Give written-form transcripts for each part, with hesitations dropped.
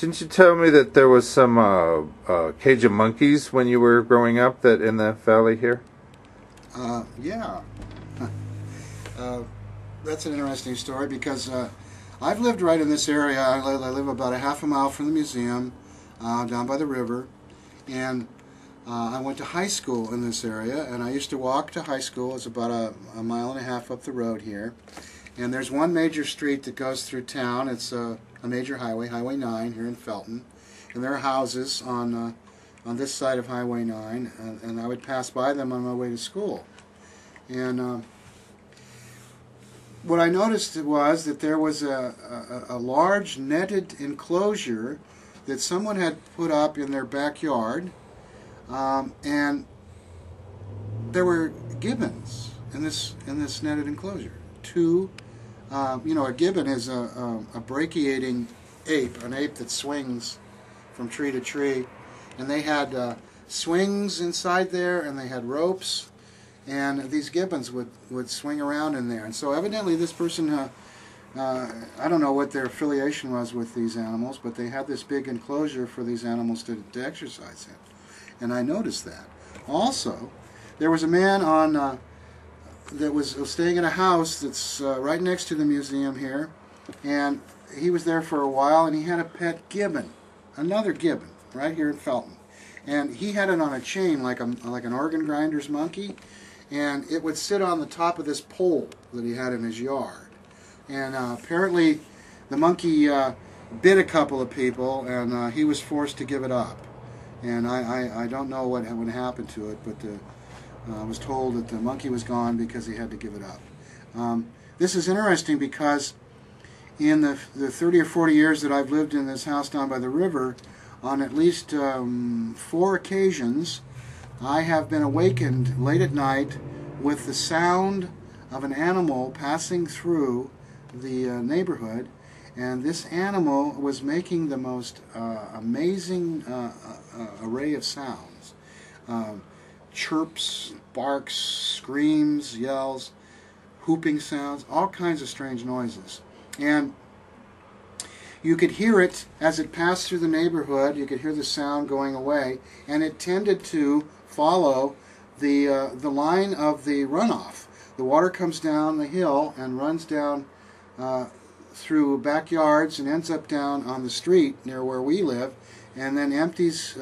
Didn't you tell me that there was some cage of monkeys when you were growing up that in the valley here? Yeah. That's an interesting story because I've lived right in this area. I live about a half a mile from the museum, down by the river, and I went to high school in this area, and I used to walk to high school. It's about a mile and a half up the road here, and there's one major street that goes through town. It's a major highway, Highway 9 here in Felton, and there are houses on this side of Highway 9, and I would pass by them on my way to school. And what I noticed was that there was a large netted enclosure that someone had put up in their backyard, and there were gibbons in this netted enclosure. Two, a gibbon is a brachiating ape, an ape that swings from tree to tree, and they had swings inside there, and they had ropes, and these gibbons would swing around in there. And so evidently this person, I don't know what their affiliation was with these animals, but they had this big enclosure for these animals to exercise in. And I noticed that. Also, there was a man that was staying in a house that's right next to the museum here, and he was there for a while, and he had a pet gibbon, another gibbon, right here in Felton. And he had it on a chain like an organ grinder's monkey, and it would sit on the top of this pole that he had in his yard. And apparently the monkey bit a couple of people, and he was forced to give it up. And I don't know what happened to it, but I was told that the monkey was gone because he had to give it up. This is interesting because in the 30 or 40 years that I've lived in this house down by the river, on at least 4 occasions, I have been awakened late at night with the sound of an animal passing through the neighborhood, and this animal was making the most amazing array of sounds. Chirps, barks, screams, yells, whooping sounds, all kinds of strange noises. And you could hear it as it passed through the neighborhood. You could hear the sound going away, and it tended to follow the line of the runoff. The water comes down the hill and runs down through backyards and ends up down on the street near where we live, and then empties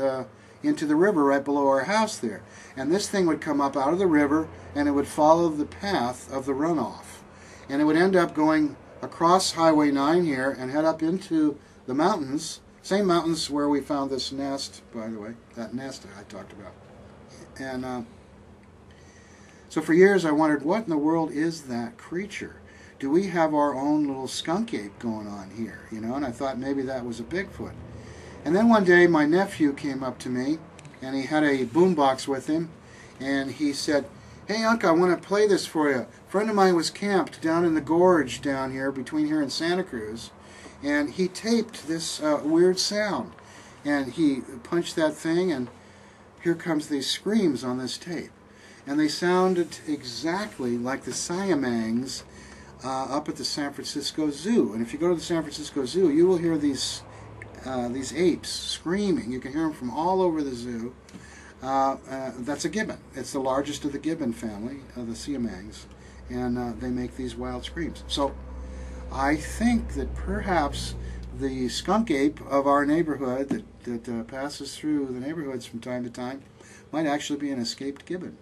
into the river right below our house there. And this thing would come up out of the river, and it would follow the path of the runoff, and it would end up going across Highway 9 here and head up into the mountains, same mountains where we found this nest, by the way, that nest I talked about. And so for years I wondered, what in the world is that creature? Do we have our own little skunk ape going on here? And I thought maybe that was a Bigfoot. And then one day my nephew came up to me, and he had a boombox with him, and he said, "Hey, Unc, I want to play this for you. A friend of mine was camped down in the gorge down here, between here and Santa Cruz, and he taped this weird sound." And he punched that thing, and here comes these screams on this tape. And they sounded exactly like the siamangs up at the San Francisco Zoo. And if you go to the San Francisco Zoo, you will hear these apes screaming. You can hear them from all over the zoo. That's a gibbon. It's the largest of the gibbon family, the siamangs, and they make these wild screams. So I think that perhaps the skunk ape of our neighborhood that passes through the neighborhoods from time to time might actually be an escaped gibbon.